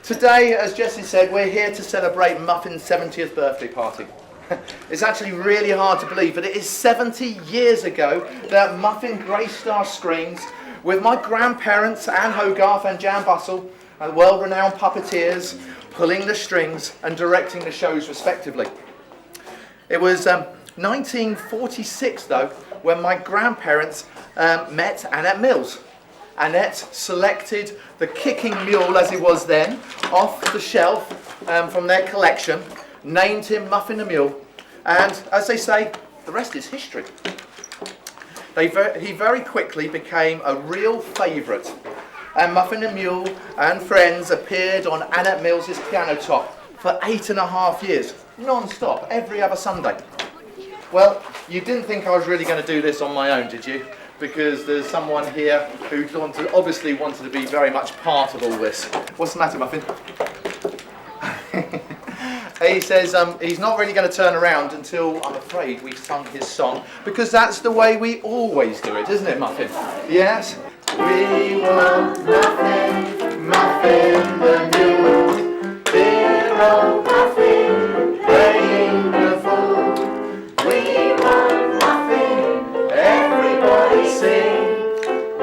Today, as Jessie said, we're here to celebrate Muffin's 70th birthday party. It's actually really hard to believe, but it is 70 years ago that Muffin graced our screens with my grandparents, Anne Hogarth and Jan Bussell, and world-renowned puppeteers, pulling the strings and directing the shows respectively. It was 1946, though, when my grandparents met Annette Mills. Annette selected the kicking mule, as he was then, off the shelf from their collection, named him Muffin the Mule, and as they say, the rest is history. He very quickly became a real favourite, and Muffin the Mule and friends appeared on Annette Mills's piano top for 8.5 years, non-stop, every other Sunday. Well, you didn't think I was really going to do this on my own, did you? Because there's someone here who obviously wanted to be very much part of all this. What's the matter, Muffin? He says he's not really going to turn around until, I'm afraid, we've sung his song, because that's the way we always do it, isn't it, Muffin? Yes? We want Muffin, Muffin the Mule, dear old Muffin, playing the fool. We want Muffin, everybody sing,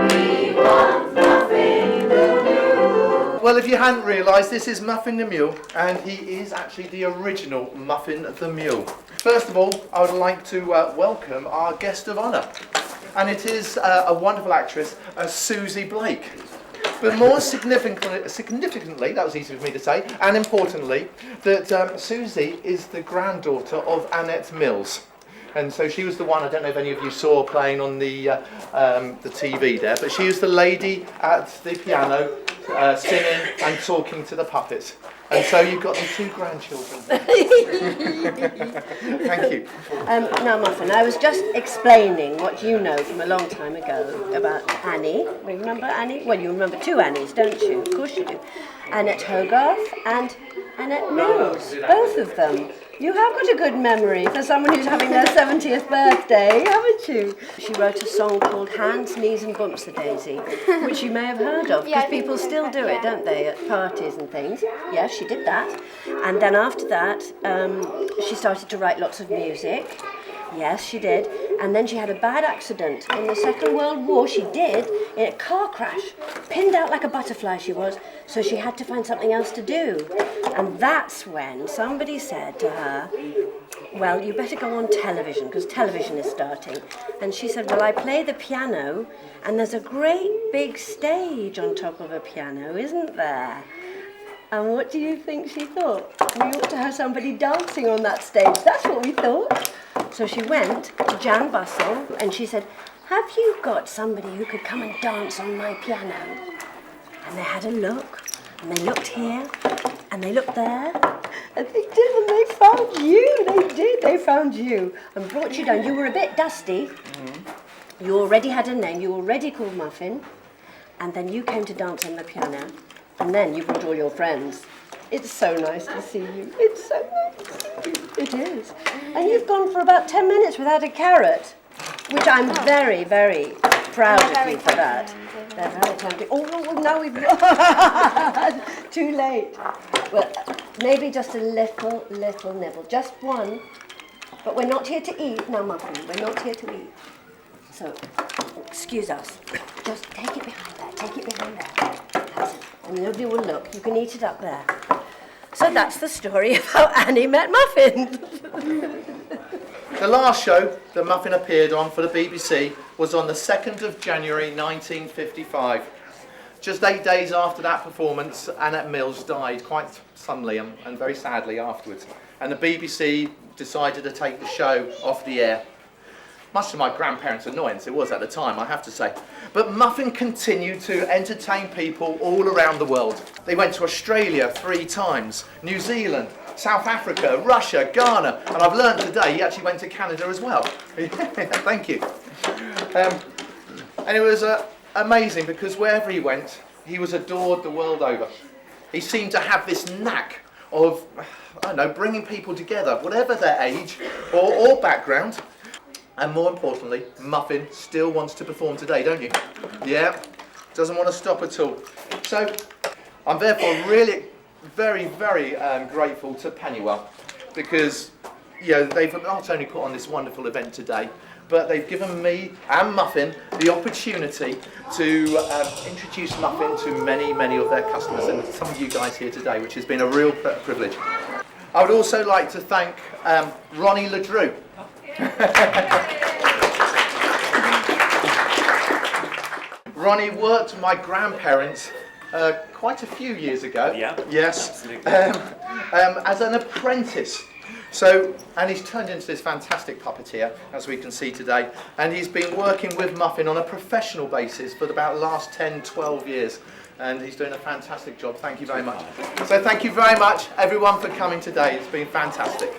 we want Muffin the Mule. Well, if you hadn't realised, this is Muffin the Mule, and he is actually the original Muffin the Mule. First of all, I would like to welcome our guest of honour, and it is a wonderful actress, Susie Blake. But more significantly, that was easy for me to say, and importantly, that Susie is the granddaughter of Annette Mills. And so she was the one, I don't know if any of you saw playing on the TV there, but she was the lady at the piano singing and talking to the puppets. And so you've got the two grandchildren. Thank you. Now, Muffin, I was just explaining what you know from a long time ago about Annie. Remember Annie? Well, you remember two Annies, don't you? Of course you do. Annette Hogarth and Annette Mills, both of them. You have got a good memory for someone who's having their 70th birthday, haven't you? She wrote a song called Hands, Knees and Bumps the Daisy, which you may have heard of, because people still do it, don't they, at parties and things. Yes, she did that. And then after that, she started to write lots of music. Yes, she did. And then she had a bad accident in the Second World War. She did, in a car crash. Pinned out like a butterfly she was, so she had to find something else to do. And that's when somebody said to her, well, you better go on television, because television is starting. And she said, well, I play the piano, and there's a great big stage on top of a piano, isn't there? And what do you think she thought? We ought to have somebody dancing on that stage. That's what we thought. So she went to Jan Bussell and she said, have you got somebody who could come and dance on my piano? And they had a look, and they looked here, and they looked there, and they did, and they found you. They did, they found you and brought you down. You were a bit dusty. Mm-hmm. You already had a name, you were already called Muffin, and then you came to dance on the piano, and then you brought all your friends. It's so nice to see you. It's so nice to see you. It is. And you've gone for about 10 minutes without a carrot, which I'm very, very proud of you for that. They're very tempting. Oh, no, we've too late. Well, maybe just a little nibble. Just one. But we're not here to eat. Now, Muffin, we're not here to eat. So, excuse us. Just take it behind there. Take it behind there. That's it. And nobody will look. You can eat it up there. So that's the story of how Annie met Muffin. The last show that Muffin appeared on for the BBC was on the 2nd of January 1955. Just 8 days after that performance, Annette Mills died quite suddenly and very sadly afterwards. And the BBC decided to take the show off the air. Much to my grandparents' annoyance, it was at the time, I have to say. But Muffin continued to entertain people all around the world. They went to Australia 3 times, New Zealand, South Africa, Russia, Ghana, and I've learned today he actually went to Canada as well. Thank you. And it was amazing because wherever he went, he was adored the world over. He seemed to have this knack of, I don't know, bringing people together, whatever their age or background. And more importantly, Muffin still wants to perform today, don't you? Yeah, doesn't want to stop at all. So I'm therefore really very, very grateful to Pennywell because they've not only put on this wonderful event today, but they've given me and Muffin the opportunity to introduce Muffin to many, many of their customers and some of you guys here today, which has been a real privilege. I would also like to thank Ronnie LeDrew. Ronnie worked with my grandparents quite a few years ago. Yeah. Yes. Absolutely. As an apprentice. So, and he's turned into this fantastic puppeteer, as we can see today. And he's been working with Muffin on a professional basis for about the last 10, 12 years. And he's doing a fantastic job. Thank you very much. So thank you very much, everyone, for coming today. It's been fantastic.